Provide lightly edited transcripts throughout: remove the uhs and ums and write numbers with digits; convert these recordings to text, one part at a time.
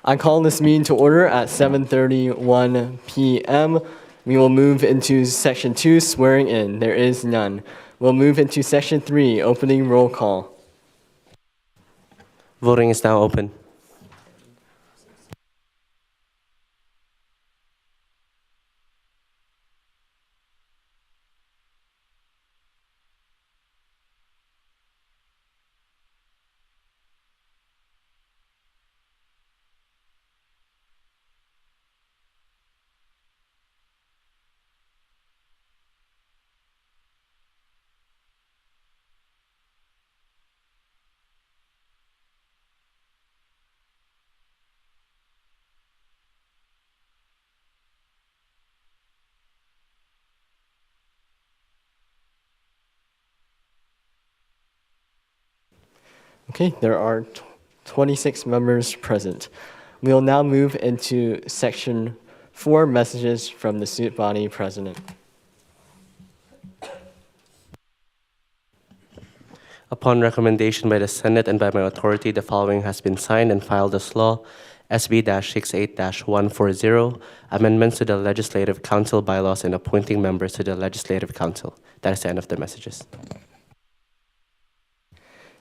I call this meeting to order at 7:31 p.m. We will move into Section 2, swearing in. There is none. We'll move into Section 3, opening roll call. Voting is now open. Okay, there are 26 members present. We will now move into Section 4, messages from the student body president. Upon recommendation by the Senate and by my authority, the following has been signed and filed as law. SB-68-140, amendments to the Legislative Council bylaws and appointing members to the Legislative Council. That is the end of the messages.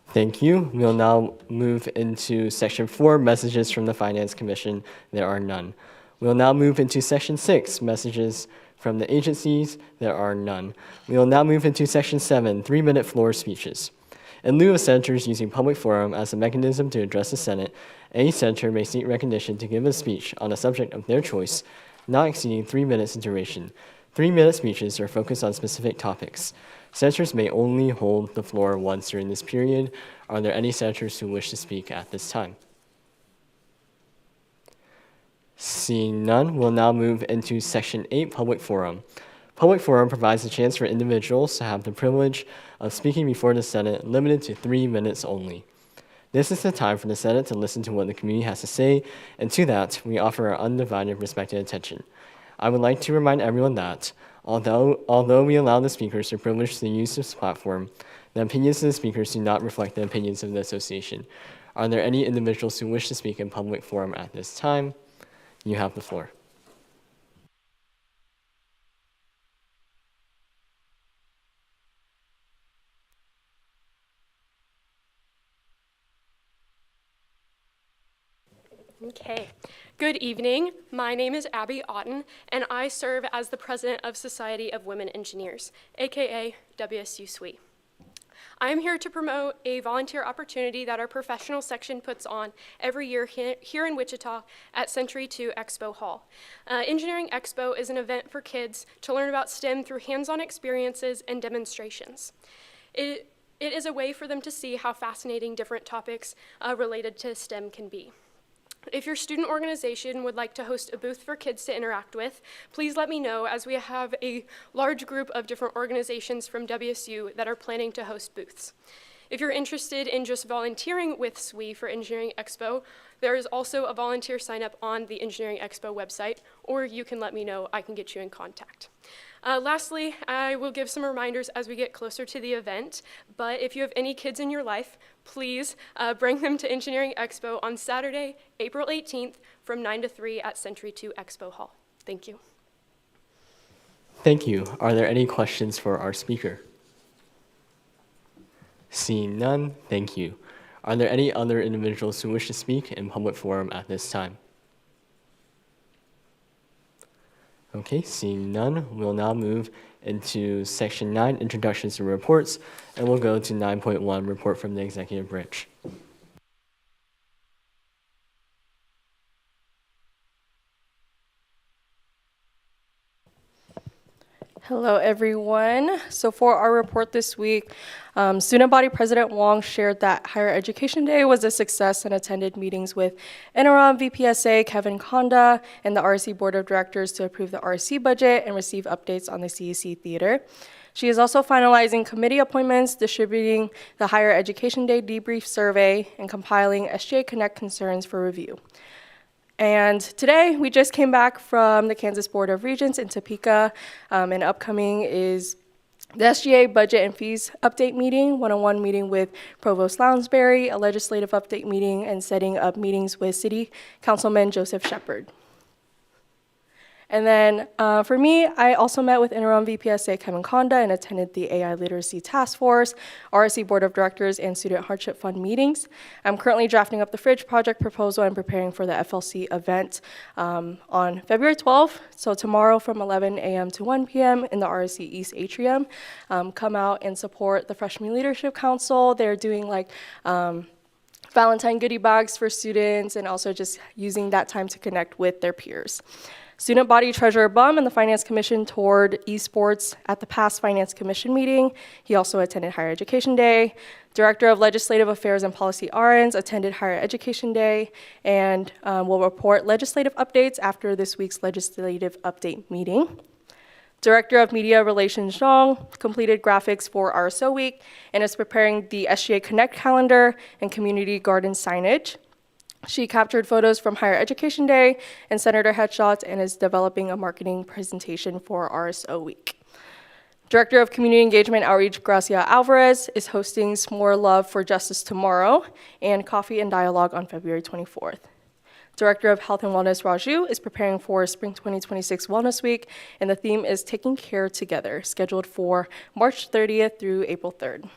Thank you. We'll now move into Section 4, messages from the Finance Commission. There are none. We'll now move into Section 6, messages from the agencies. There are none. We will now move into Section 7, 3-minute floor speeches. In lieu of senators using public forum as a mechanism to address the Senate, any senator may seek recognition to give a speech on a subject of their choice, not exceeding 3 minutes in duration. 3-minute speeches are focused on specific topics. Senators may only hold the floor once during this period. Are there any senators who wish to speak at this time? Seeing none, we'll now move into Section 8, Public Forum. Public forum provides a chance for individuals to have the privilege of speaking before the Senate, limited to 3 minutes only. This is the time for the Senate to listen to what the community has to say, and to that, we offer our undivided respect and attention. I would like to remind everyone that, although we allow the speakers the privilege to use this platform, the opinions of the speakers do not reflect the opinions of the association. Are there any individuals who wish to speak in public forum at this time? You have the floor. Okay, good evening. My name is Abby Otten, and I serve as the president of Society of Women Engineers, aka WSU SWE. I am here to promote a volunteer opportunity that our professional section puts on every year here in Wichita at Century 2 Expo Hall. Engineering Expo is an event for kids to learn about STEM through hands-on experiences and demonstrations. It is a way for them to see how fascinating different topics related to STEM can be. If your student organization would like to host a booth for kids to interact with, please let me know, as we have a large group of different organizations from WSU that are planning to host booths. If you're interested in just volunteering with SWE for Engineering Expo, there is also a volunteer sign up on the Engineering Expo website, or you can let me know, I can get you in contact. Lastly, I will give some reminders as we get closer to the event, but if you have any kids in your life, please bring them to Engineering Expo on Saturday, April 18th from 9 to 3 at Century 2 Expo Hall. Thank you. Thank you. Are there any questions for our speaker? Seeing none, thank you. Are there any other individuals who wish to speak in public forum at this time? Okay, seeing none, we'll now move into Section 9, introductions and reports, and we'll go to 9.1, report from the executive branch. Hello, everyone. So for our report this week, Student Body President Wong shared that Higher Education Day was a success and attended meetings with Interim VPSA Kevin Konda and the RC Board of Directors to approve the RC budget and receive updates on the CEC Theater. She is also finalizing committee appointments, distributing the Higher Education Day debrief survey, and compiling SGA Connect concerns for review. And today, we just came back from the Kansas Board of Regents in Topeka, and upcoming is The SGA budget and fees update meeting, one-on-one meeting with Provost Lounsbury, a legislative update meeting, and setting up meetings with City Councilman Joseph Shepard. And then for me, I also met with interim VPSA Kevin Conda and attended the AI Literacy Task Force, RSC Board of Directors, and Student Hardship Fund meetings. I'm currently drafting up the Fridge Project proposal and preparing for the FLC event on February 12th. So tomorrow from 11 a.m. to 1 p.m. in the RSC East Atrium. Come out and support the Freshman Leadership Council. They're doing like Valentine goodie bags for students and also just using that time to connect with their peers. Student Body Treasurer Bum and the Finance Commission toured esports at the past Finance Commission meeting. He also attended Higher Education Day. Director of Legislative Affairs and Policy Arens attended Higher Education Day and will report legislative updates after this week's legislative update meeting. Director of Media Relations Zhang completed graphics for RSO Week and is preparing the SGA Connect calendar and community garden signage. She captured photos from Higher Education Day and senator headshots and is developing a marketing presentation for RSO Week. Director of Community Engagement Outreach Gracia Alvarez is hosting S'more Love for Justice tomorrow and Coffee and Dialogue on February 24th. Director of Health and Wellness Raju is preparing for Spring 2026 Wellness Week, and the theme is Taking Care Together, scheduled for March 30th through April 3rd.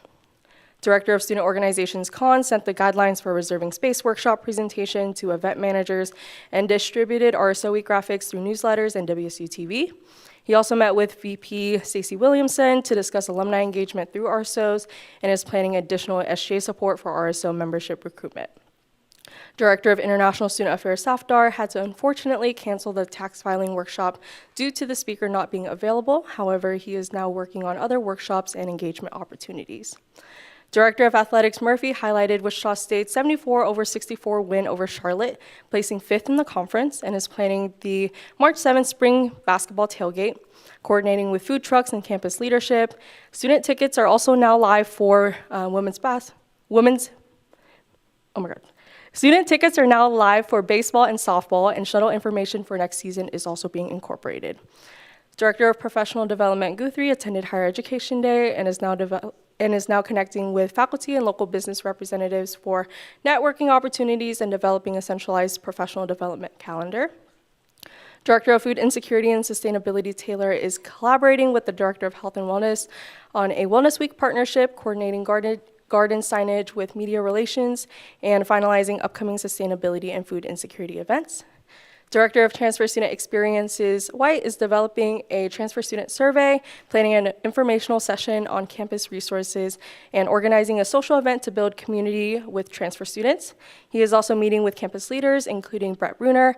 Director of Student Organizations Khan sent the guidelines for reserving space workshop presentation to event managers and distributed RSO Week graphics through newsletters and WSU TV. He also met with VP Stacey Williamson to discuss alumni engagement through RSOs and is planning additional SGA support for RSO membership recruitment. Director of International Student Affairs Safdar had to unfortunately cancel the tax filing workshop due to the speaker not being available. However, he is now working on other workshops and engagement opportunities. Director of Athletics Murphy highlighted Wichita State's 74-64 win over Charlotte, placing 5th in the conference, and is planning the March 7th spring basketball tailgate, coordinating with food trucks and campus leadership. Student tickets are also now live for Student tickets are now live for baseball and softball, and shuttle information for next season is also being incorporated. Director of Professional Development Guthrie attended Higher Education Day and is now connecting with faculty and local business representatives for networking opportunities and developing a centralized professional development calendar. Director of Food Insecurity and Sustainability Taylor is collaborating with the Director of Health and Wellness on a Wellness Week partnership, coordinating garden signage with media relations, and finalizing upcoming sustainability and food insecurity events. Director of Transfer Student Experiences White is developing a transfer student survey, planning an informational session on campus resources, and organizing a social event to build community with transfer students. He is also meeting with campus leaders, including Brett Berner,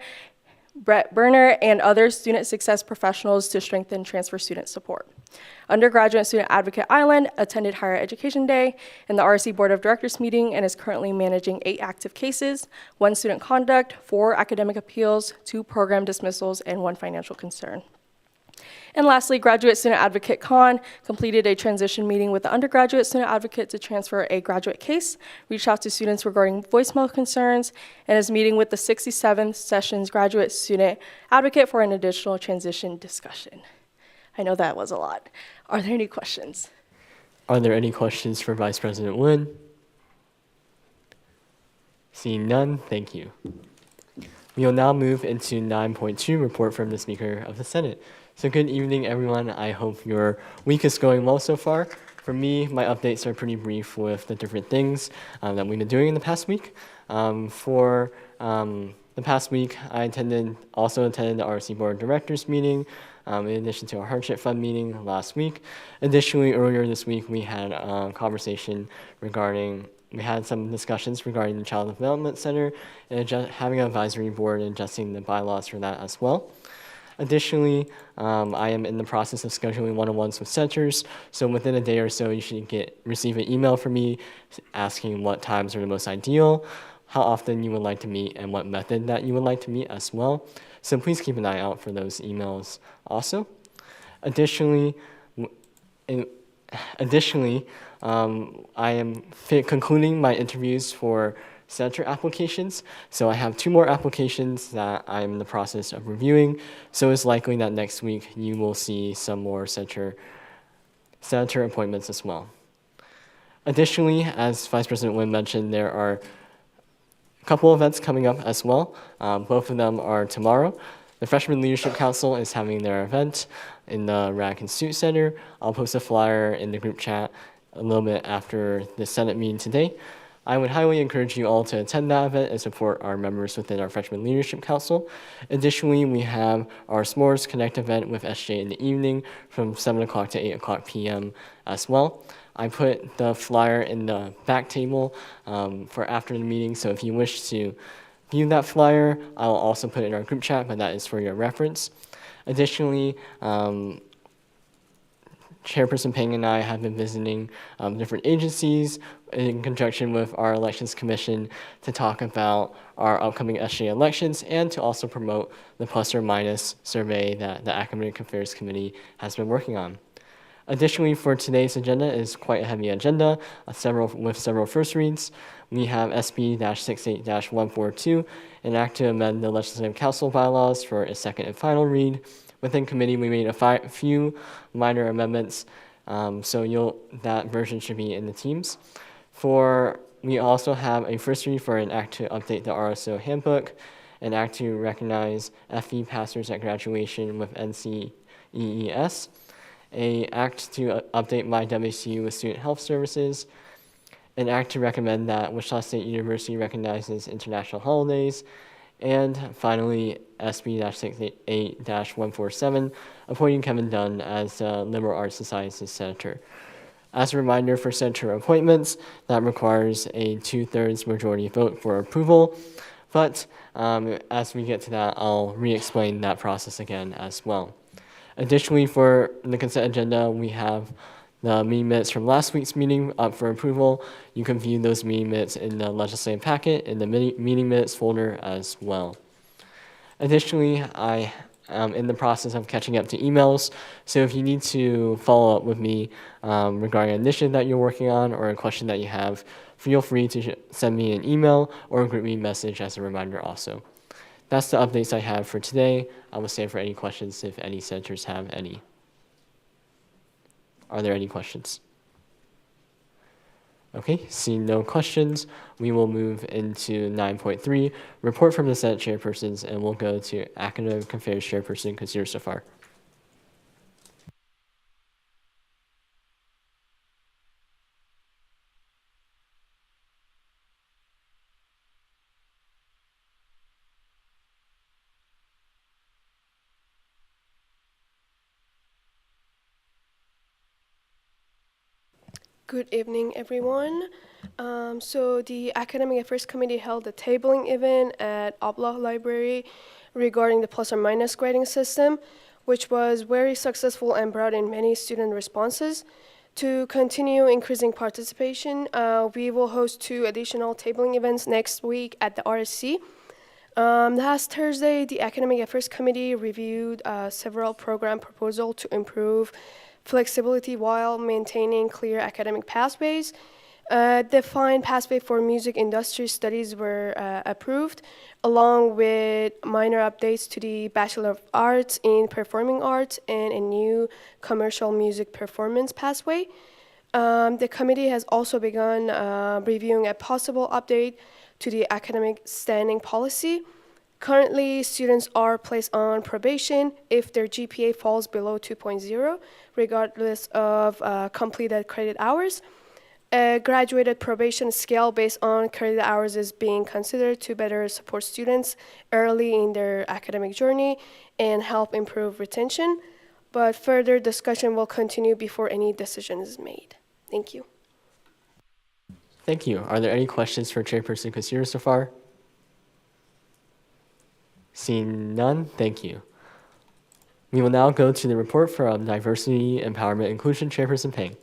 and other student success professionals to strengthen transfer student support. Undergraduate Student Advocate Island attended Higher Education Day and the RSC Board of Directors meeting and is currently managing 8 active cases, 1 student conduct, 4 academic appeals, 2 program dismissals, and 1 financial concern. And lastly, Graduate Student Advocate Khan completed a transition meeting with the undergraduate student advocate to transfer a graduate case, reached out to students regarding voicemail concerns, and is meeting with the 67th Sessions Graduate Student Advocate for an additional transition discussion. I know that was a lot. Are there any questions? Are there any questions for Vice President Wood? Seeing none, thank you. We will now move into 9.2, report from the Speaker of the Senate. So good evening, everyone. I hope your week is going well so far. For me, my updates are pretty brief with the different things that we've been doing in the past week. For the past week, I also attended the RSC Board of Directors meeting, in addition to our Hardship Fund meeting last week. Additionally, earlier this week, we had a conversation we had some discussions regarding the Child Development Center and having an advisory board and adjusting the bylaws for that as well. Additionally, I am in the process of scheduling one-on-ones with centers, so within a day or so, you should receive an email from me asking what times are the most ideal, how often you would like to meet, and what method that you would like to meet as well. So please keep an eye out for those emails also. Additionally, I am concluding my interviews for center applications. So I have 2 more applications that I'm in the process of reviewing. So it's likely that next week you will see some more center senator appointments as well. Additionally, as Vice President Wynn mentioned, there are a couple events coming up as well. Both of them are tomorrow. The Freshman Leadership Council is having their event in the Radican Suit Center. I'll post a flyer in the group chat a little bit after the Senate meeting today. I would highly encourage you all to attend that event and support our members within our Freshman Leadership Council. Additionally, we have our S'mores Connect event with SJ in the evening from 7 o'clock to 8 o'clock p.m. as well. I put the flyer in the back table for after the meeting, so if you wish to view that flyer, I'll also put it in our group chat, but that is for your reference. Additionally, Chairperson Peng and I have been visiting different agencies in conjunction with our Elections Commission to talk about our upcoming SJ elections and to also promote the plus or minus survey that the Academic Affairs Committee has been working on. Additionally, for today's agenda is quite a heavy agenda, with several first reads. We have SB-68-142, an act to amend the Legislative Council bylaws for a second and final read. Within committee, we made a few minor amendments, so that version should be in the Teams. We also have a first read for an act to update the RSO handbook, an act to recognize FE passers at graduation with NCEES, an act to update my WCU with student health services, an act to recommend that Wichita State University recognizes international holidays, and finally, SB-68-147, appointing Kevin Dunn as Liberal Arts Society's senator. As a reminder for senator appointments, that requires a 2/3 majority vote for approval, but as we get to that, I'll re-explain that process again as well. Additionally, for the consent agenda, we have the meeting minutes from last week's meeting up for approval. You can view those meeting minutes in the legislative packet in the meeting minutes folder as well. Additionally, I am in the process of catching up to emails, so if you need to follow up with me regarding an initiative that you're working on or a question that you have, feel free to send me an email or a group me message as a reminder also. That's the updates I have for today. I will stay for any questions if any senators have any. Are there any questions? Okay, seeing no questions, we will move into 9.3, report from the Senate chairpersons, and we'll go to Academic Affairs Chairperson Kasir Safar. Good evening, everyone. So the Academic Affairs Committee held a tabling event at Obloh Library regarding the plus or minus grading system, which was very successful and brought in many student responses. To continue increasing participation, we will host 2 additional tabling events next week at the RSC. Last Thursday, the Academic Affairs Committee reviewed several program proposals to improve flexibility while maintaining clear academic pathways. Defined pathway for music industry studies were approved, along with minor updates to the Bachelor of Arts in Performing Arts and a new commercial music performance pathway. The committee has also begun reviewing a possible update to the academic standing policy. Currently, students are placed on probation if their GPA falls below 2.0, regardless of completed credit hours. A graduated probation scale based on credit hours is being considered to better support students early in their academic journey and help improve retention. But further discussion will continue before any decision is made. Thank you. Thank you. Are there any questions for Chairperson Kasir so far? Seeing none, thank you. We will now go to the report from Diversity, Empowerment, Inclusion Chairperson Peng.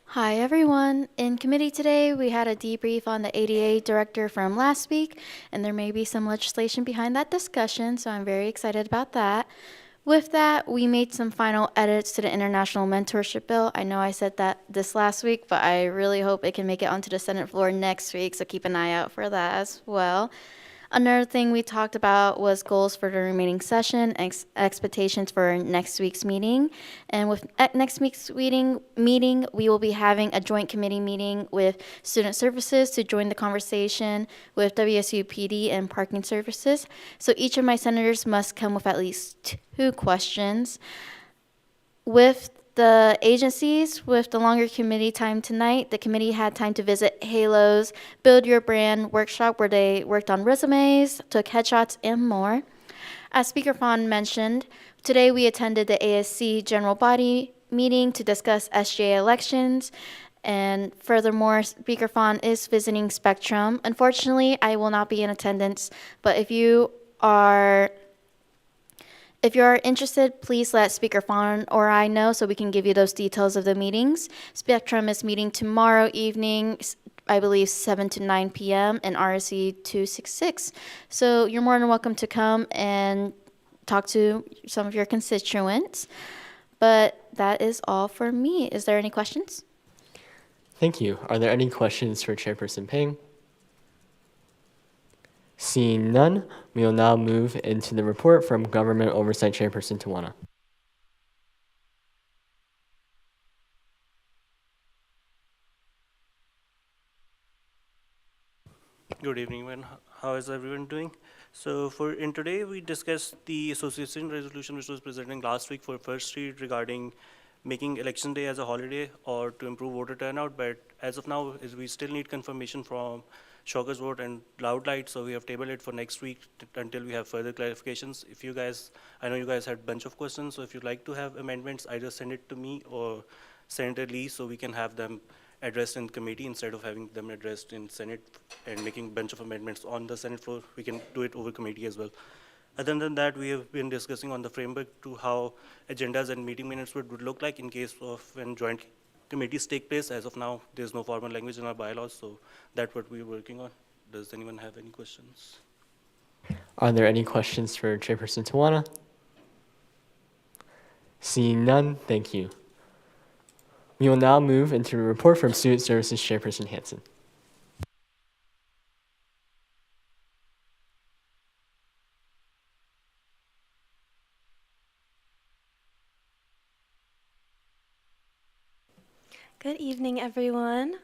Hi everyone. In committee today, we had a debrief on the ADA director from last week, and there may be some legislation behind that discussion, so I'm very excited about that. With that, we made some final edits to the International Mentorship Bill. I know I said that this last week, but I really hope it can make it onto the Senate floor next week, so keep an eye out for that as well. Another thing we talked about was goals for the remaining session, expectations for next week's meeting. And with next week's meeting, we will be having a joint committee meeting with Student Services to join the conversation with WSU PD and Parking Services. So each of my senators must come with at least 2 questions. With the agencies, with the longer committee time tonight, the committee had time to visit Halo's Build Your Brand workshop where they worked on resumes, took headshots, and more. As Speaker Fawn mentioned, today we attended the ASC General Body meeting to discuss SGA elections. And furthermore, Speaker Fawn is visiting Spectrum. Unfortunately, I will not be in attendance, but if you are interested, please let Speaker Fawn or I know so we can give you those details of the meetings. Spectrum is meeting tomorrow evening, I believe 7 to 9 p.m. in RSC 266. So you're more than welcome to come and talk to some of your constituents. But that is all for me. Is there any questions? Thank you. Are there any questions for Chairperson Ping? Seeing none, we will now move into the report from Government Oversight Chairperson Tawana. Good evening, everyone. How is everyone doing? So in today, we discussed the association resolution which was presented last week for first read regarding making election day as a holiday or to improve voter turnout. But as of now, we still need confirmation from Shocker's vote and Loud Light, so we have tabled it for next week until we have further clarifications. If you guys, I know you guys had a bunch of questions, so if you'd like to have amendments, either send it to me or Senator Lee so we can have them addressed in committee instead of having them addressed in Senate and making a bunch of amendments on the Senate floor. We can do it over committee as well. Other than that, we have been discussing on the framework to how agendas and meeting minutes would look like in case of when joint committees take place. As of now, there's no formal language in our bylaws, so that's what we're working on. Does anyone have any questions? Are there any questions for Chairperson Tawana? Seeing none, thank you. We will now move into a report from Student Services Chairperson Hansen. Good evening, everyone.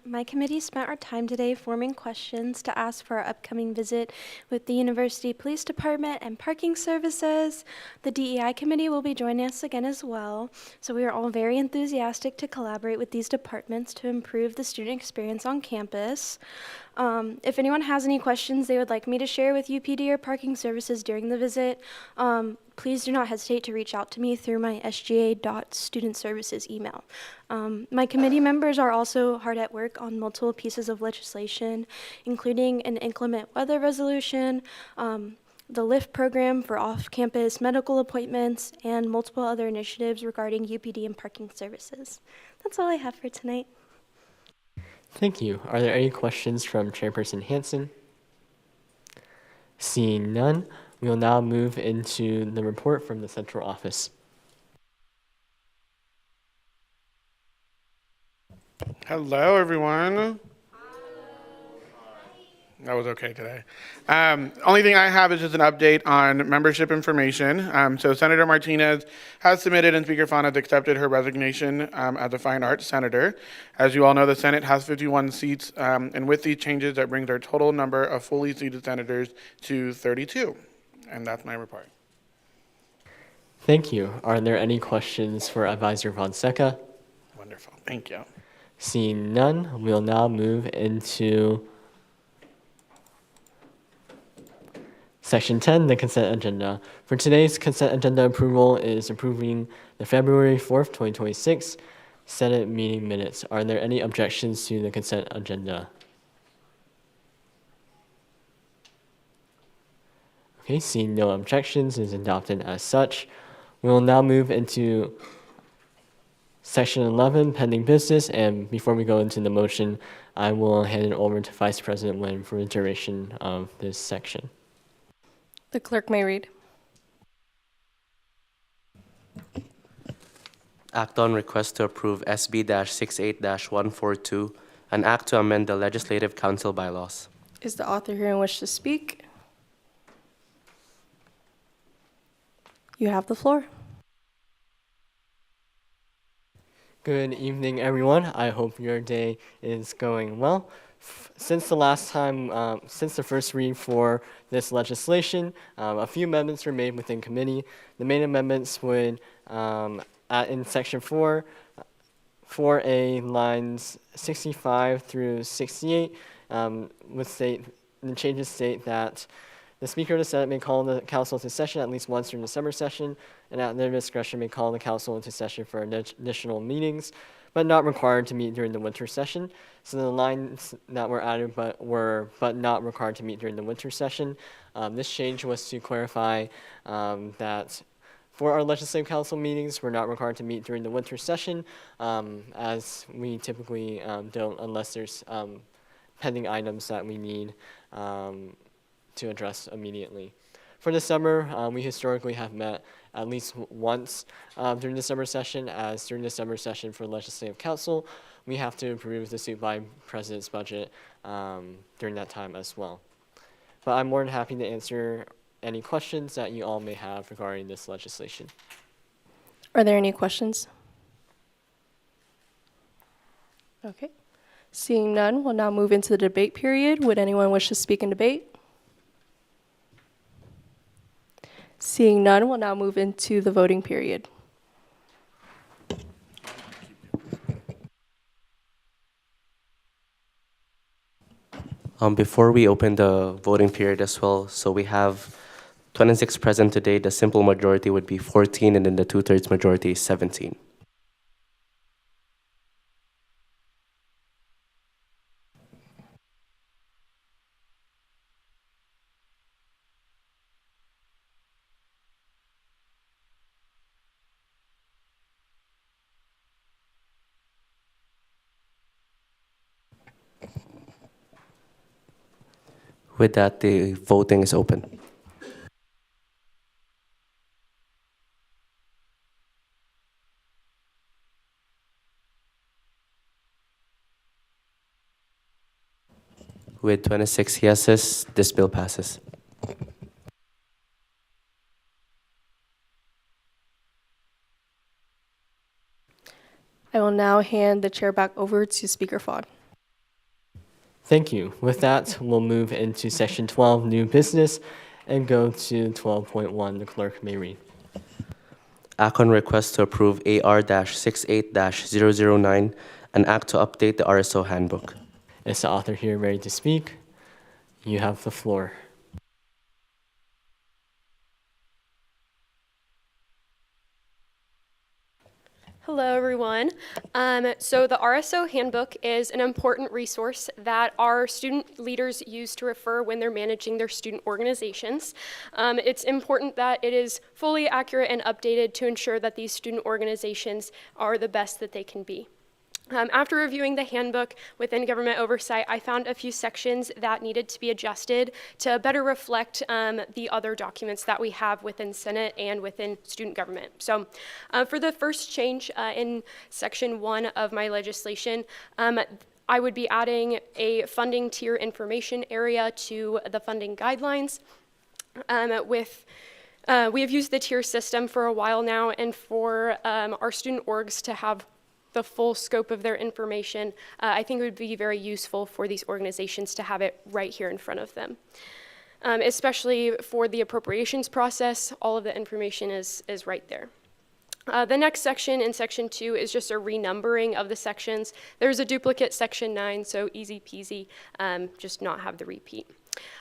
My committee spent our time today forming questions to ask for our upcoming visit with the University Police Department and Parking Services. The DEI committee will be joining us again as well. So we are all very enthusiastic to collaborate with these departments to improve the student experience on campus. If anyone has any questions they would like me to share with UPD or Parking Services during the visit, please do not hesitate to reach out to me through my sga.studentservices email. My committee members are also hard at work on multiple pieces of legislation, including an inclement weather resolution, the LIFT program for off-campus medical appointments, and multiple other initiatives regarding UPD and Parking Services. That's all I have for tonight. Thank you. Are there any questions from Chairperson Hansen? Seeing none, we will now move into the report from the central office. Hello, everyone. That was okay today. Only thing I have is just an update on membership information. So Senator Martinez has submitted and Speaker Fawn has accepted her resignation as a Fine Arts Senator. As you all know, the Senate has 51 seats, and with these changes, that brings our total number of fully seated senators to 32. And that's my report. Thank you. Are there any questions for Advisor Fonseca? Wonderful. Thank you. Seeing none, we'll now move into Section 10, the consent agenda. For today's consent agenda approval is approving the February 4th, 2026 Senate meeting minutes. Are there any objections to the consent agenda? Okay, seeing no objections, is adopted as such. We will now move into Section 11, pending business, and before we go into the motion, I will hand it over to Vice President Nguyen for the duration of this section. The clerk may read. Act on request to approve SB-68-142, an act to amend the Legislative Council bylaws. Is the author here and wish to speak? You have the floor. Good evening, everyone. I hope your day is going well. Since the last time, since the first read for this legislation, a few amendments were made within committee. The main amendments would, in section 4, 4A lines 65 through 68, would state, the changes state that the Speaker of the Senate may call the Council into session at least once during the summer session, and at their discretion may call the Council into session for additional meetings, but not required to meet during the winter session. So the lines that were added but not required to meet during the winter session. This change was to clarify that for our Legislative Council meetings, we're not required to meet during the winter session, as we typically don't unless there's pending items that we need to address immediately. For the summer, we historically have met at least once during the summer session, as during the summer session for Legislative Council, we have to approve the suit by President's budget during that time as well. But I'm more than happy to answer any questions that you all may have regarding this legislation. Are there any questions? Okay. Seeing none, we'll now move into the debate period. Would anyone wish to speak in debate? Seeing none, we'll now move into the voting period. Before we open the voting period as well, so we have 26 present today. The simple majority would be 14, and then the 2/3 majority is 17. With that, the voting is open. With 26 yeses, this bill passes. I will now hand the chair back over to Speaker Fawn. Thank you. With that, we'll move into section 12, new business, and go to 12.1. The clerk may read. Act on request to approve AR-68-009, an act to update the RSO handbook. Is the author here ready to speak? You have the floor. Hello, everyone. So the RSO handbook is an important resource that our student leaders use to refer when they're managing their student organizations. It's important that it is fully accurate and updated to ensure that these student organizations are the best that they can be. After reviewing the handbook within government oversight, I found a few sections that needed to be adjusted to better reflect the other documents that we have within Senate and within student government. So for the first change in section 1 of my legislation, I would be adding a funding tier information area to the funding guidelines. We have used the tier system for a while now, and for our student orgs to have the full scope of their information, I think it would be very useful for these organizations to have it right here in front of them. Especially for the appropriations process, all of the information is right there. The next section in section 2 is just a renumbering of the sections. There's a duplicate section 9, so easy peasy, just not have the repeat.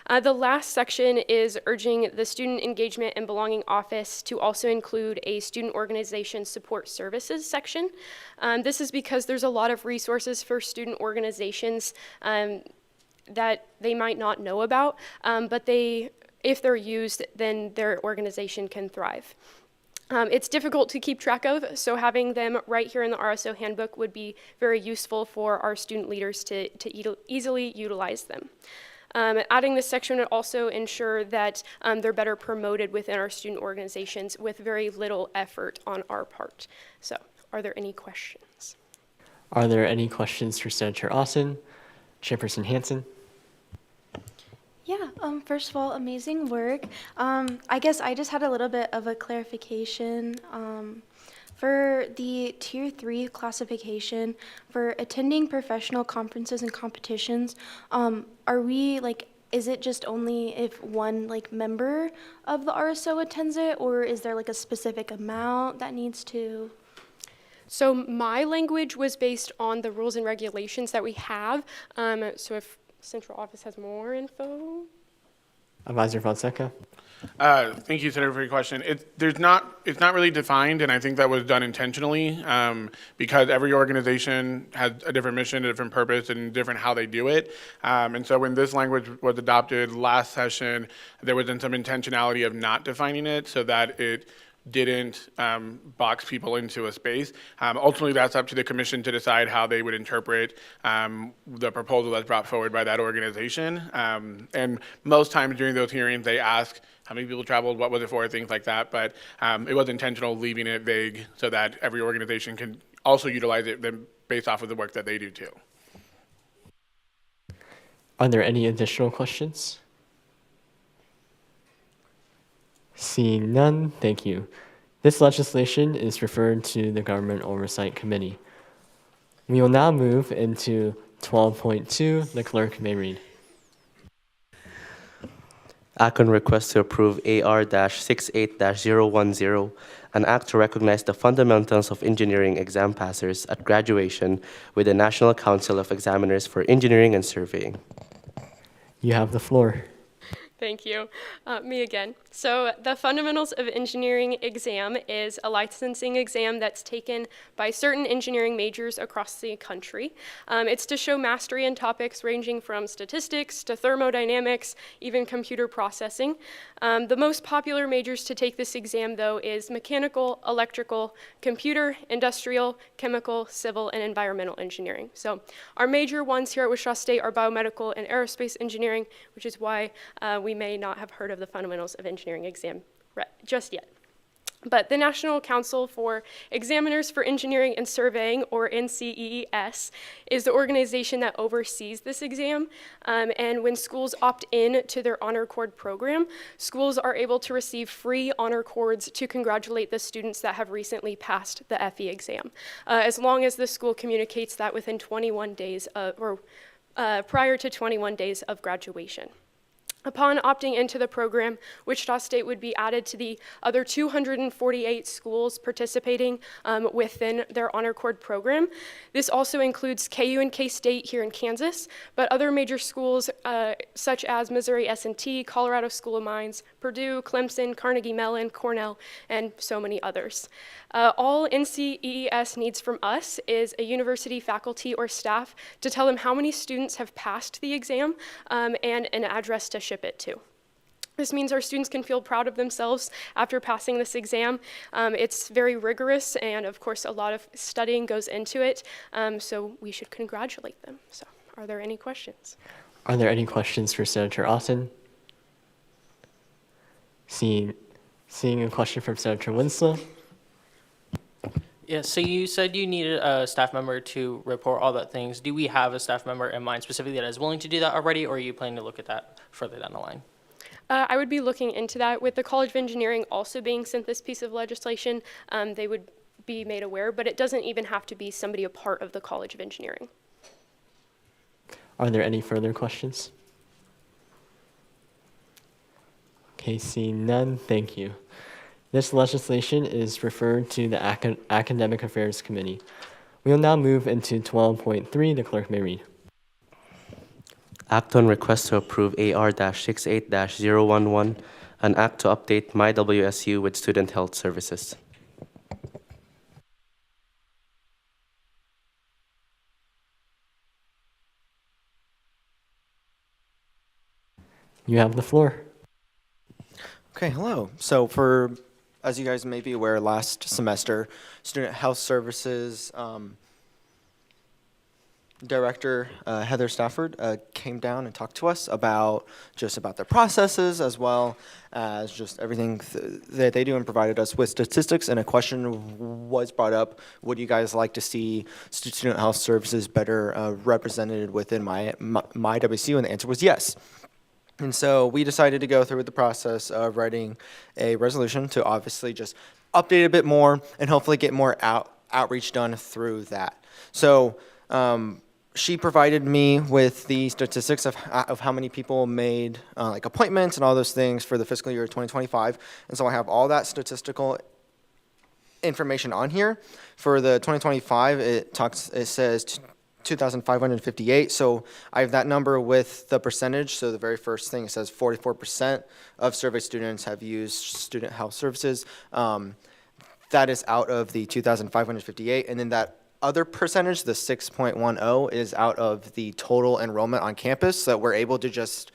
The last section is urging the Student Engagement and Belonging Office to also include a Student Organization Support Services section. This is because there's a lot of resources for student organizations that they might not know about, but if they're used, then their organization can thrive. It's difficult to keep track of, so having them right here in the RSO handbook would be very useful for our student leaders to easily utilize them. Adding this section would also ensure that they're better promoted within our student organizations with very little effort on our part. So are there any questions? Are there any questions for Senator Austin? Chairperson Hansen? Yeah, first of all, amazing work. I guess I just had a little bit of a clarification. For the Tier 3 classification, for attending professional conferences and competitions, are we like, is it just only if one like member of the RSO attends it, or is there like a specific amount that needs to? So my language was based on the rules and regulations that we have. So if central office has more info. Advisor Fonseca? Thank you, Senator, for your question. It's not really defined, and I think that was done intentionally because every organization has a different mission, a different purpose, and different how they do it. And so when this language was adopted last session, there was some intentionality of not defining it so that it didn't box people into a space. Ultimately, that's up to the commission to decide how they would interpret the proposal that's brought forward by that organization. And most times during those hearings, they ask how many people traveled, what was it for, things like that. But it was intentional leaving it vague so that every organization can also utilize it based off of the work that they do too. Are there any additional questions? Seeing none, thank you. This legislation is referred to the Government Oversight Committee. We will now move into 12.2. The clerk may read. Act on request to approve AR-68-010, an act to recognize the fundamentals of engineering exam passers at graduation with the National Council of Examiners for Engineering and Surveying. You have the floor. Thank you. Me again. So the Fundamentals of Engineering exam is a licensing exam that's taken by certain engineering majors across the country. It's to show mastery in topics ranging from statistics to thermodynamics, even computer processing. The most popular majors to take this exam, though, is mechanical, electrical, computer, industrial, chemical, civil, and environmental engineering. So our major ones here at Wichita State are biomedical and aerospace engineering, which is why we may not have heard of the Fundamentals of Engineering exam just yet. But the National Council for Examiners for Engineering and Surveying, or NCEES, is the organization that oversees this exam. And when schools opt in to their Honor Cord program, schools are able to receive free Honor Cords to congratulate the students that have recently passed the FE exam, as long as the school communicates that within 21 days prior to 21 days of graduation. Upon opting into the program, Wichita State would be added to the other 248 schools participating within their Honor Cord program. This also includes KU and K-State here in Kansas, but other major schools such as Missouri S&T, Colorado School of Mines, Purdue, Clemson, Carnegie Mellon, Cornell, and so many others. All NCEES needs from us is a university faculty or staff to tell them how many students have passed the exam and an address to ship it to. This means our students can feel proud of themselves after passing this exam. It's very rigorous, and of course a lot of studying goes into it, so we should congratulate them. So are there any questions? Are there any questions for Senator Austin? Seeing a question from Senator Winslow. Yeah, so you said you needed a staff member to report all that things. Do we have a staff member in mind specifically that is willing to do that already, or are you planning to look at that further down the line? I would be looking into that. With the College of Engineering also being sent this piece of legislation, they would be made aware, but it doesn't even have to be somebody a part of the College of Engineering. Are there any further questions? Okay, seeing none, thank you. This legislation is referred to the Academic Affairs Committee. We will now move into 12.3. The clerk may read. Act on request to approve AR-68-011, an act to update MyWSU with student health services. You have the floor. Okay, hello. So as you guys may be aware, last semester, Student Health Services Director Heather Stafford came down and talked to us about their processes as well as just everything that they do, and provided us with statistics. And a question was brought up: would you guys like to see student health services better represented within my WSU? And the answer was yes. And so we decided to go through with the process of writing a resolution to obviously just update a bit more and hopefully get more outreach done through that. So she provided me with the statistics of how many people made like appointments and all those things for the fiscal year 2025. And so I have all that statistical information on here. For the 2025, it says 2,558. So I have that number with the percentage. So the very first thing, it says 44% of survey students have used student health services. That is out of the 2,558. And then that other percentage, the 6.10, is out of the total enrollment on campus. So that we're able to just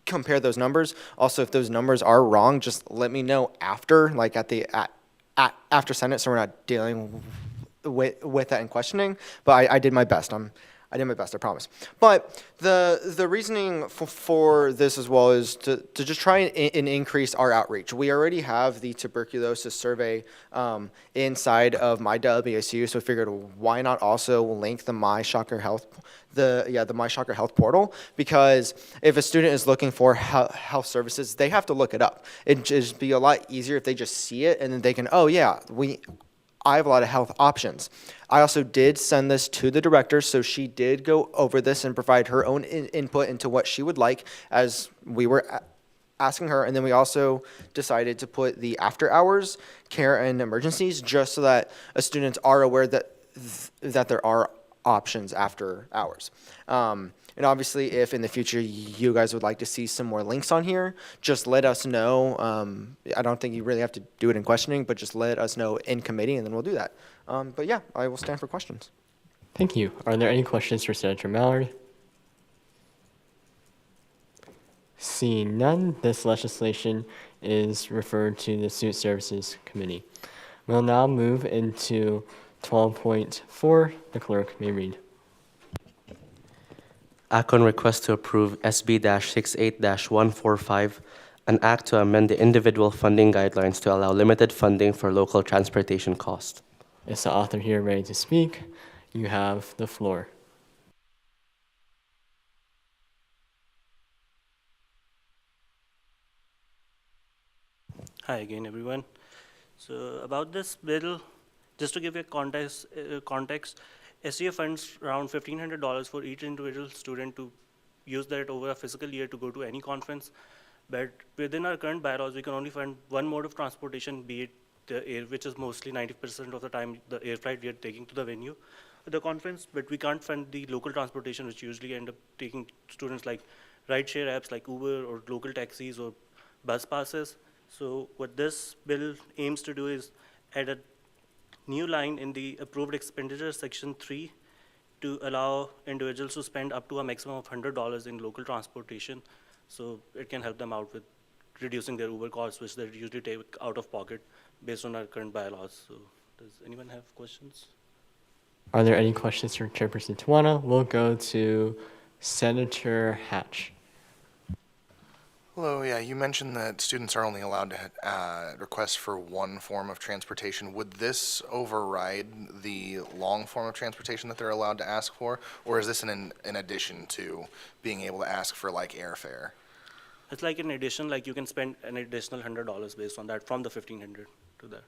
compare those numbers. Also, if those numbers are wrong, just let me know after, like after Senate, so we're not dealing with that in questioning. But I did my best. I did my best, I promise. But the reasoning for this as well is to just try and increase our outreach. We already have the tuberculosis survey inside of my WSU, so we figured why not also link the My Shocker Health, the My Shocker Health portal, because if a student is looking for health services, they have to look it up. It'd just be a lot easier if they just see it and then they can, oh yeah, I have a lot of health options. I also did send this to the director, so she did go over this and provide her own input into what she would like as we were asking her. And then we also decided to put the after hours care and emergencies, just so that students are aware that there are options after hours. And obviously, if in the future you guys would like to see some more links on here, just let us know. I don't think you really have to do it in questioning, but just let us know in committee, and then we'll do that. But yeah, I will stand for questions. Thank you. Are there any questions for Senator Mallard? Seeing none, this legislation is referred to the Student Services Committee. We'll now move into 12.4. The clerk may read. Act on request to approve SB-68-145, an act to amend the individual funding guidelines to allow limited funding for local transportation costs. Is the author here ready to speak? You have the floor. Hi again, everyone. So about this bill, just to give you a context, SCA funds around $1,500 for each individual student to use that over a fiscal year to go to any conference. But within our current bylaws, we can only fund one mode of transportation, be it the air, which is mostly 90% of the time the air flight we are taking to the venue, the conference. But we can't fund the local transportation, which usually end up taking students like rideshare apps like Uber or local taxis or bus passes. So what this bill aims to do is add a new line in the approved expenditure section 3 to allow individuals to spend up to a maximum of $100 in local transportation. So it can help them out with reducing their Uber costs, which they usually take out of pocket based on our current bylaws. So does anyone have questions? Are there any questions for Chairperson Tawana? We'll go to Senator Hatch. Hello, yeah, you mentioned that students are only allowed to request for one form of transportation. Would this override the long form of transportation that they're allowed to ask for? Or is this in addition to being able to ask for like airfare? It's like in addition, like you can spend an additional $100 based on that from the $1,500 to that.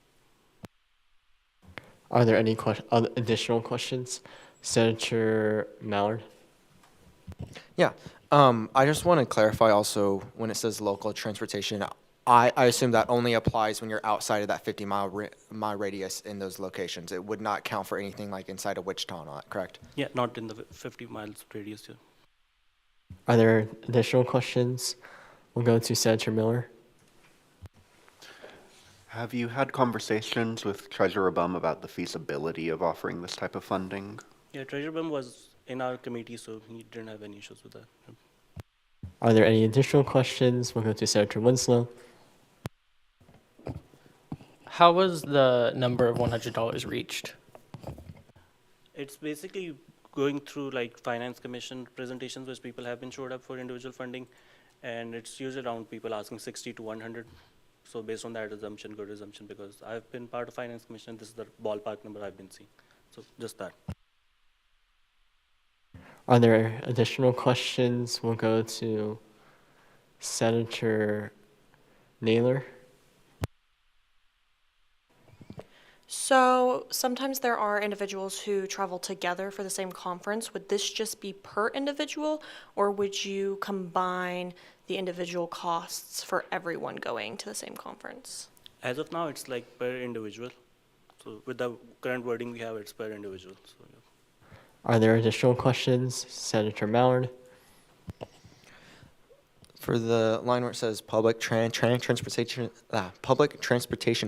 Are there any additional questions? Senator Mallard? Yeah. I just want to clarify also when it says local transportation, I assume that only applies when you're outside of that 50-mile radius in those locations. It would not count for anything like inside of Wichita, not correct? Yeah, not in the 50 miles radius. Yeah. Are there additional questions? We'll go to Senator Miller. Have you had conversations with Treasurer Bum about the feasibility of offering this type of funding? Yeah, Treasurer Bum was in our committee, so he didn't have any issues with that. Are there any additional questions? We'll go to Senator Winslow. How was the number of $100 reached? It's basically going through like finance commission presentations which people have been showed up for individual funding, and it's usually around people asking 60 to 100. So based on that assumption, good assumption, because I've been part of finance commission, this is the ballpark number I've been seeing. So just that. Are there additional questions? We'll go to Senator Naylor. So sometimes there are individuals who travel together for the same conference. Would this just be per individual, or would you combine the individual costs for everyone going to the same conference? As of now, it's like per individual. So with the current wording we have, it's per individual. So yeah. Are there additional questions? Senator Mallard. For the line where it says public transportation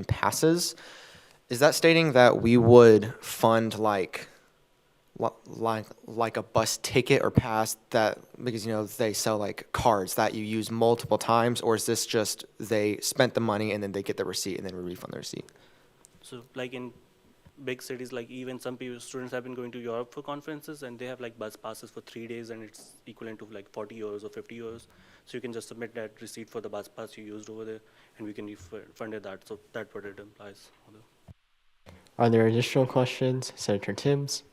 passes, is that stating that we would fund like a bus ticket or pass that, because they sell like cards that you use multiple times, or is this just they spent the money and then they get the receipt and then we refund the receipt? So like in big cities, like even some people, students have been going to Europe for conferences, and they have like bus passes for 3 days, and it's equivalent to like 40 euros or 50 euros. So you can just submit that receipt for the bus pass you used over there, and we can refund that. So that's what it implies. Are there additional questions? Senator Timms.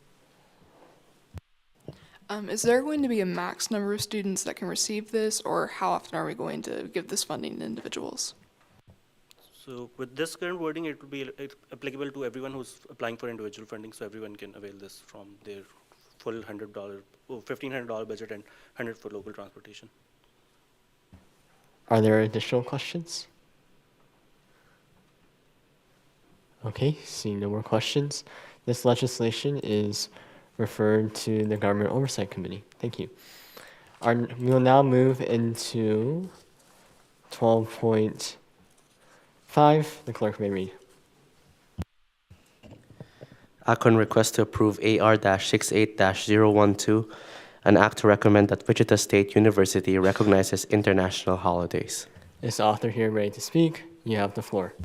Is there going to be a max number of students that can receive this, or how often are we going to give this funding to individuals? So with this current wording, it will be applicable to everyone who's applying for individual funding, so everyone can avail this from their full $1,500 budget and $100 for local transportation. Are there additional questions? Okay, seeing no more questions, this legislation is referred to the Government Oversight Committee. Thank you. We will now move into 12.5. The clerk may read. Act on request to approve AR-68-012, an act to recommend that Wichita State University recognizes international holidays. Is the author here ready to speak? You have the floor.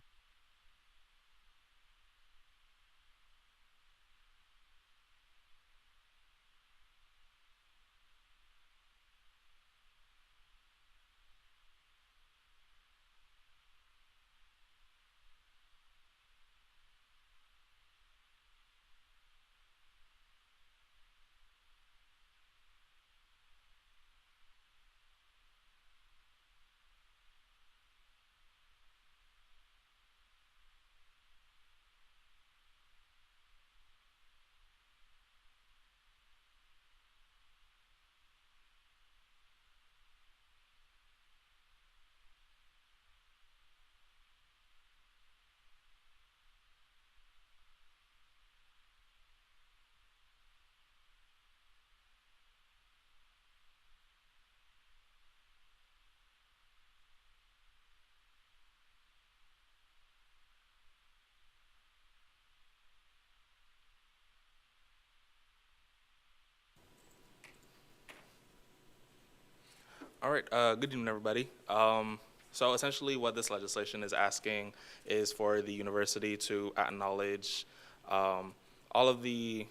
All right, good evening, everybody. So essentially what this legislation is asking is for the university to acknowledge all of the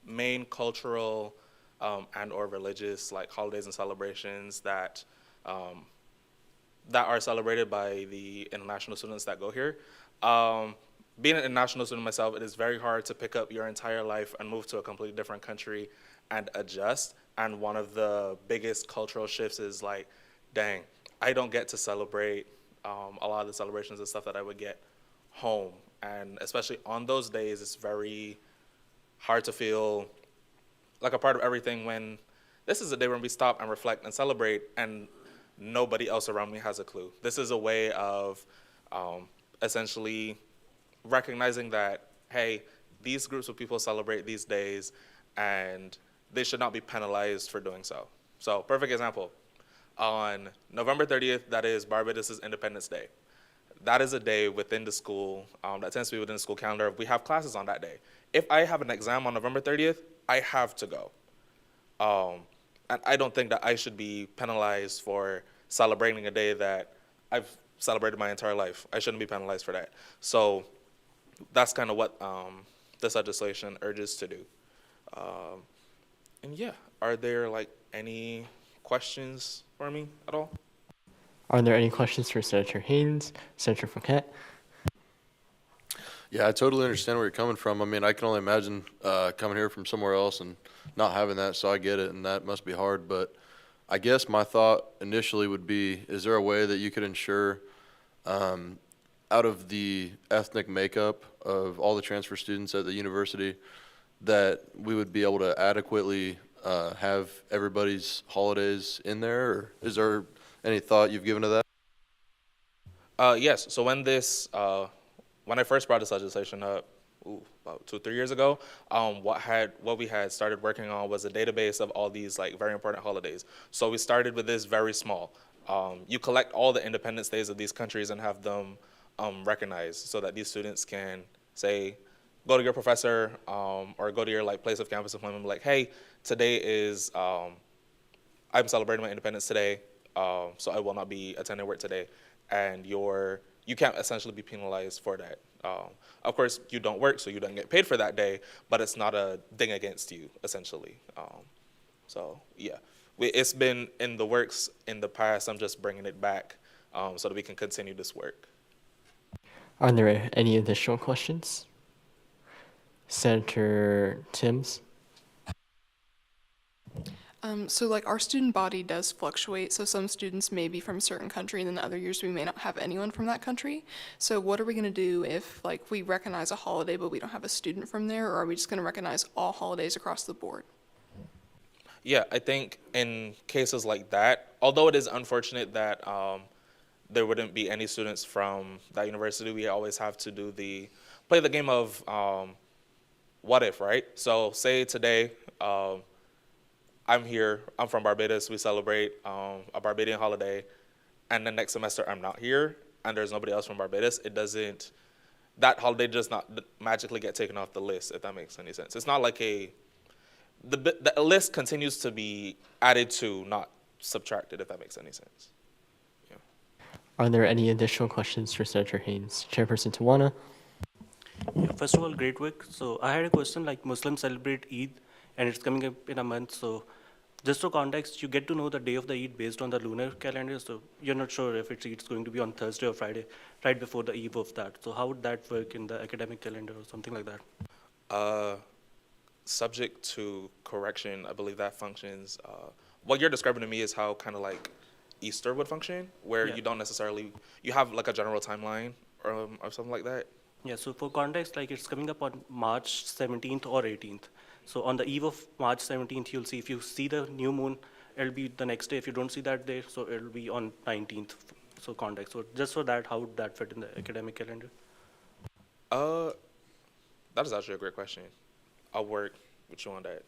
main cultural and or religious holidays and celebrations that are celebrated by the international students that go here. Being an international student myself, it is very hard to pick up your entire life and move to a completely different country and adjust. And one of the biggest cultural shifts is dang, I don't get to celebrate a lot of the celebrations and stuff that I would get home. And especially on those days, it's very hard to feel like a part of everything when this is a day when we stop and reflect and celebrate and nobody else around me has a clue. This is a way of essentially recognizing that, hey, these groups of people celebrate these days and they should not be penalized for doing so. So, perfect example. On November 30th, that is Barbados' Independence Day. That is a day within the school, that tends to be within the school calendar. We have classes on that day. If I have an exam on November 30th, I have to go. And I don't think that I should be penalized for celebrating a day that I've celebrated my entire life. I shouldn't be penalized for that. So that's kind of what this legislation urges to do. And yeah, are there like any questions for me at all? Are there any questions for Senator Haynes, Senator Fouquet? Yeah, I totally understand where you're coming from. I mean, I can only imagine coming here from somewhere else and not having that, so I get it, and that must be hard. But I guess my thought initially would be, is there a way that you could ensure, out of the ethnic makeup of all the transfer students at the university, that we would be able to adequately have everybody's holidays in there? Or is there any thought you've given to that? Yes. So when I first brought this legislation up, about 2-3 years ago, what we had started working on was a database of all these like very important holidays. So we started with this very small. You collect all the independence days of these countries and have them recognized, so that these students can say, go to your professor or go to your like place of campus employment and be like, hey, today is I'm celebrating my independence today, so I will not be attending work today, and you can't essentially be penalized for that. Of course, you don't work, so you don't get paid for that day, but it's not a thing against you, essentially. So yeah, it's been in the works in the past. I'm just bringing it back so that we can continue this work. Are there any additional questions? Senator Timms? So like our student body does fluctuate, so some students may be from a certain country and then other years we may not have anyone from that country. So what are we going to do if like we recognize a holiday but we don't have a student from there, or are we just going to recognize all holidays across the board? Yeah, I think in cases like that, although it is unfortunate that there wouldn't be any students from that university, we always have to play the game of what if, right? So say today, I'm here, I'm from Barbados, we celebrate a Barbadian holiday, and then next semester I'm not here, and there's nobody else from Barbados, that holiday does not magically get taken off the list, if that makes any sense. It's not like the list continues to be added to, not subtracted, if that makes any sense. Yeah. Are there any additional questions for Senator Haynes? Chairperson Tawana? Yeah, first of all, great work. So I had a question, like Muslims celebrate Eid and it's coming up in a month. So just for context, you get to know the day of the Eid based on the lunar calendar. So you're not sure if it's going to be on Thursday or Friday, right before the eve of that. So how would that work in the academic calendar or something like that? Subject to correction, I believe that functions. What you're describing to me is how kind of like Easter would function, where Yeah. you don't necessarily, you have like a general timeline or something like that. Yeah, so for context, like it's coming up on March 17th or 18th. So on the eve of March 17th, you'll see, if you see the new moon, it'll be the next day. If you don't see that day, so it'll be on 19th. So context. So just for that, how would that fit in the academic calendar? That is actually a great question. I'll work with you on that.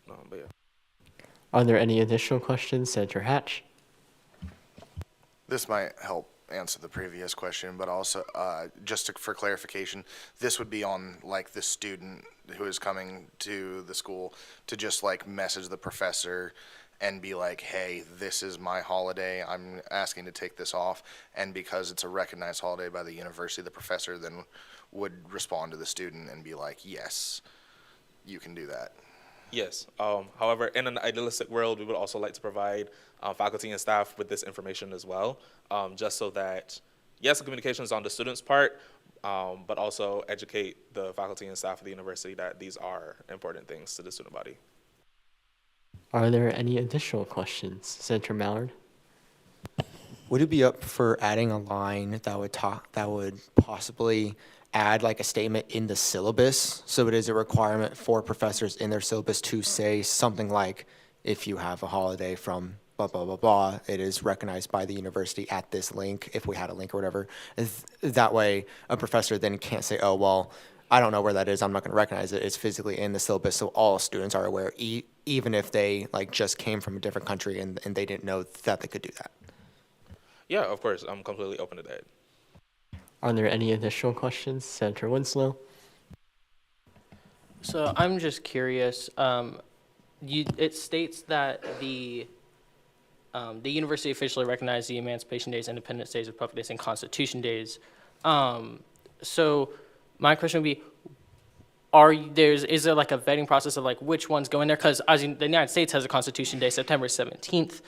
But yeah. Are there any additional questions? Senator Hatch? This might help answer the previous question, but also for clarification, this would be on like the student who is coming to the school to just like message the professor and be like, hey, this is my holiday, I'm asking to take this off, and because it's a recognized holiday by the university, the professor then would respond to the student and be like, yes, you can do that. Yes. However, in an idealistic world, we would also like to provide faculty and staff with this information as well, just so that, yes, the communication is on the student's part, but also educate the faculty and staff of the university that these are important things to the student body. Are there any additional questions? Senator Mallard? Would it be up for adding a line that would possibly add like a statement in the syllabus, so it is a requirement for professors in their syllabus to say something like, if you have a holiday from blah, blah, blah, blah, it is recognized by the university at this link, if we had a link or whatever. That way, a professor then can't say, oh, well, I don't know where that is, I'm not going to recognize it. It's physically in the syllabus, so all students are aware, even if they like just came from a different country and they didn't know that they could do that. Yeah, of course, I'm completely open to that. Are there any additional questions? Senator Winslow? So I'm just curious. It states that the university officially recognized the Emancipation Days, Independence Days, Republic Days, and Constitution Days. So my question would be, is there like a vetting process of like which ones go in there? Because as the United States has a Constitution Day, September 17th.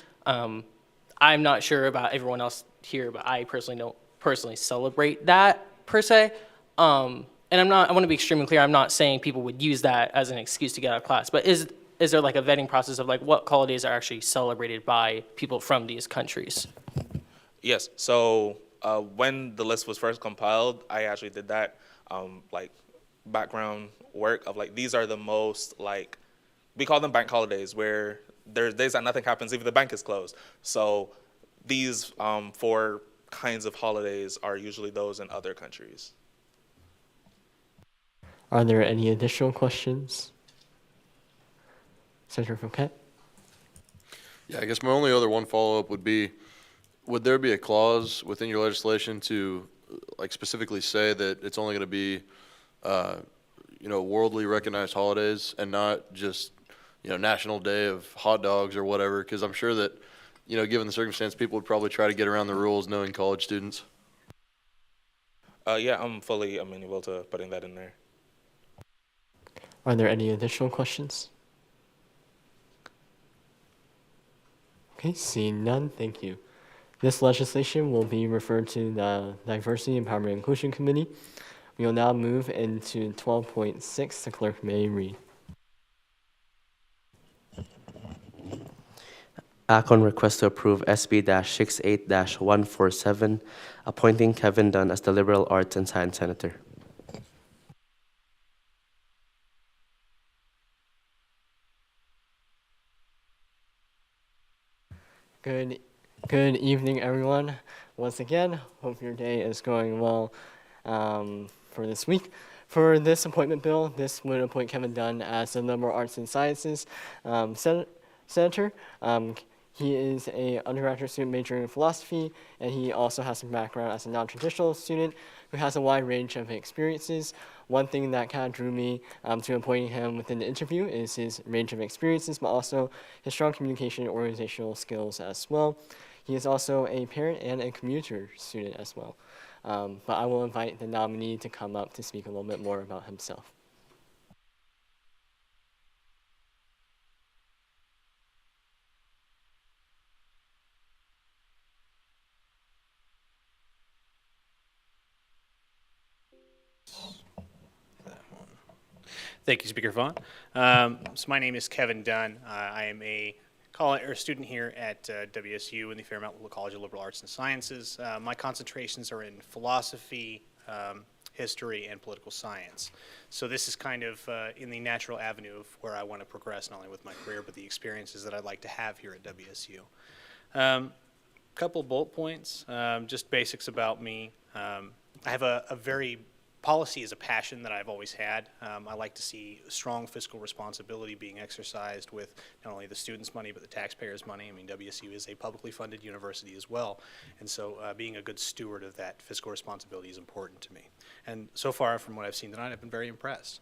I'm not sure about everyone else here, but I personally don't personally celebrate that per se. And I want to be extremely clear, I'm not saying people would use that as an excuse to get out of class, but is there like a vetting process of like what holidays are actually celebrated by people from these countries? Yes. So when the list was first compiled, I actually did that like background work of like these are the most like we call them bank holidays where there's days that nothing happens, even the bank is closed. So these 4 kinds of holidays are usually those in other countries. Are there any additional questions? Senator Fouquet? Yeah, I guess my only other one follow-up would be, would there be a clause within your legislation to like specifically say that it's only going to be, worldly recognized holidays and not just, National Day of hot dogs or whatever? Because I'm sure that, given the circumstance, people would probably try to get around the rules knowing college students. Yeah, I'm fully amenable to putting that in there. Are there any additional questions? Okay, seeing none, thank you. This legislation will be referred to the Diversity, Empowerment, and Inclusion Committee. We will now move into 12.6. The clerk may read. Act on request to approve SB-68-147, appointing Kevin Dunn as the Liberal Arts and Science Senator. Good evening, everyone. Once again, hope your day is going well for this week. For this appointment bill, this would appoint Kevin Dunn as the Liberal Arts and Sciences Senator. He is an undergraduate student majoring in philosophy, and he also has some background as a non-traditional student who has a wide range of experiences. One thing that kind of drew me to appointing him within the interview is his range of experiences, but also his strong communication and organizational skills as well. He is also a parent and a commuter student as well. But I will invite the nominee to come up to speak a little bit more about himself. Thank you, Speaker Vaughn. So my name is Kevin Dunn. I am a student here at WSU in the Fairmount College of Liberal Arts and Sciences. My concentrations are in philosophy, history, and political science. So this is kind of in the natural avenue of where I want to progress, not only with my career, but the experiences that I'd like to have here at WSU. Couple bullet points, just basics about me. I have a very policy is a passion that I've always had. I like to see strong fiscal responsibility being exercised with not only the students' money, but the taxpayers' money. I mean, WSU is a publicly funded university as well. And so being a good steward of that fiscal responsibility is important to me. And so far, from what I've seen tonight, I've been very impressed.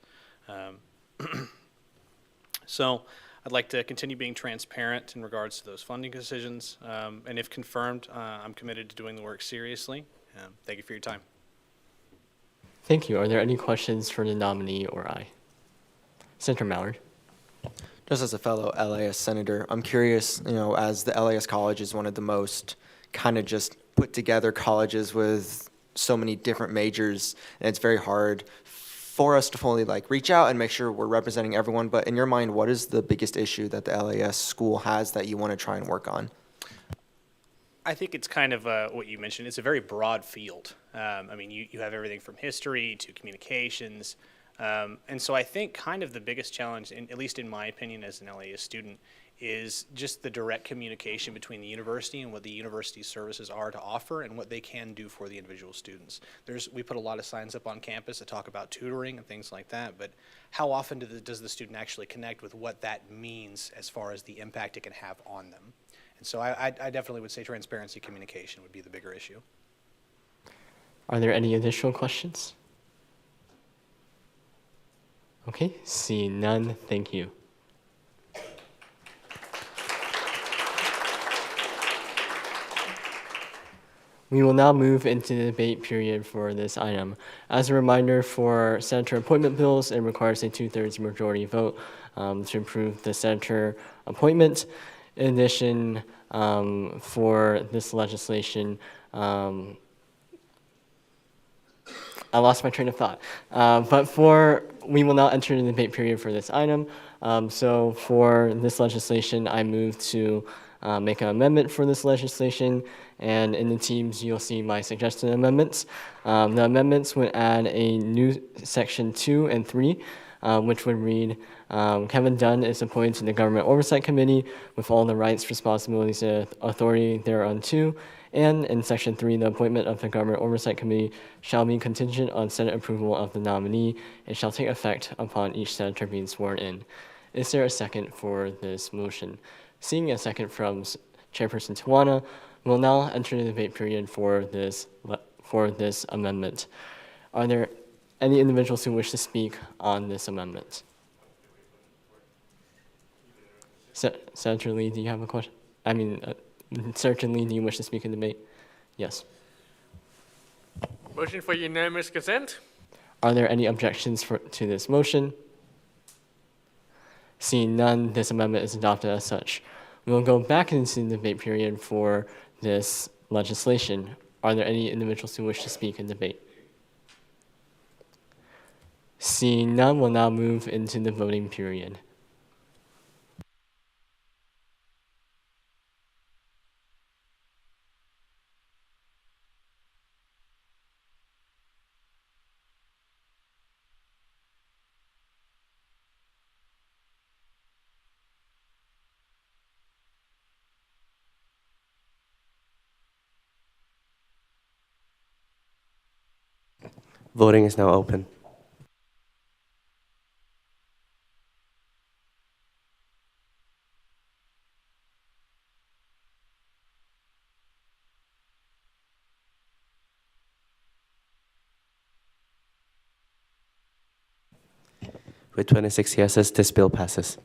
So I'd like to continue being transparent in regards to those funding decisions. And if confirmed, I'm committed to doing the work seriously. Thank you for your time. Thank you. Are there any questions for the nominee or I? Senator Mallard. Just as a fellow LAS senator, I'm curious, as the LAS College is one of the most kind of just put together colleges with so many different majors, and it's very hard for us to fully reach out and make sure we're representing everyone. But in your mind, what is the biggest issue that the LAS school has that you want to try and work on? I think it's kind of what you mentioned. It's a very broad field. I mean, you have everything from history to communications. And so I think kind of the biggest challenge, at least in my opinion as an LAS student, is just the direct communication between the university and what the university's services are to offer and what they can do for the individual students. We put a lot of signs up on campus that talk about tutoring and things like that, but how often does the student actually connect with what that means as far as the impact it can have on them? And so I definitely would say transparency communication would be the bigger issue. Are there any additional questions? Okay, seeing none, thank you. We will now move into the debate period for this item. As a reminder, for senator appointment bills, it requires a 2/3 majority vote to approve the senator appointment. In addition, for this legislation, I lost my train of thought. We will now enter the debate period for this item. So for this legislation, I move to make an amendment for this legislation, and in the teams, you'll see my suggested amendments. The amendments would add a new section 2 and 3, which would read, Kevin Dunn is appointed to the Government Oversight Committee with all the rights, responsibilities, and authority thereunto. And in section 3, the appointment of the Government Oversight Committee shall be contingent on Senate approval of the nominee and shall take effect upon each senator being sworn in. Is there a second for this motion? Seeing a second from Chairperson Tawana, we'll now enter the debate period for this amendment. Are there any individuals who wish to speak on this amendment? Senator Lee, do you have a question? Senator Lee, do you wish to speak in debate? Yes. Motion for unanimous consent. Are there any objections to this motion? Seeing none, this amendment is adopted as such. We will go back into the debate period for this legislation. Are there any individuals who wish to speak in debate? Seeing none, we'll now move into the voting period. Voting is now open. With 26 yeses, this bill passes.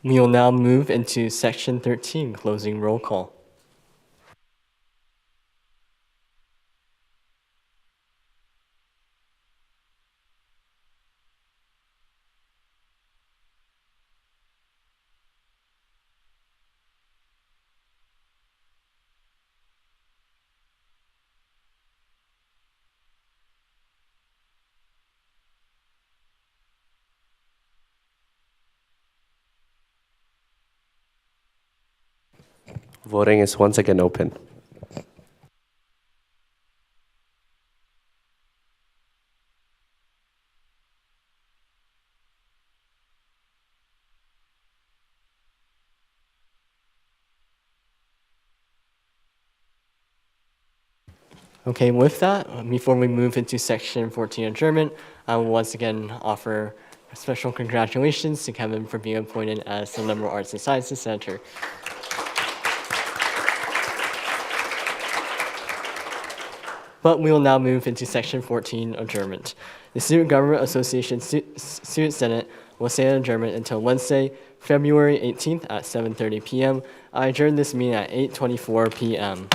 We will now move into section 13, closing roll call. Voting is once again open. Okay, with that, before we move into section 14 adjournment, I will once again offer special congratulations to Kevin for being appointed as the Liberal Arts and Sciences Senator. But we will now move into section 14 adjournment. The Student Government Association Student Senate will stay on adjournment until Wednesday, February 18th at 7:30 p.m. I adjourn this meeting at 8:24 p.m.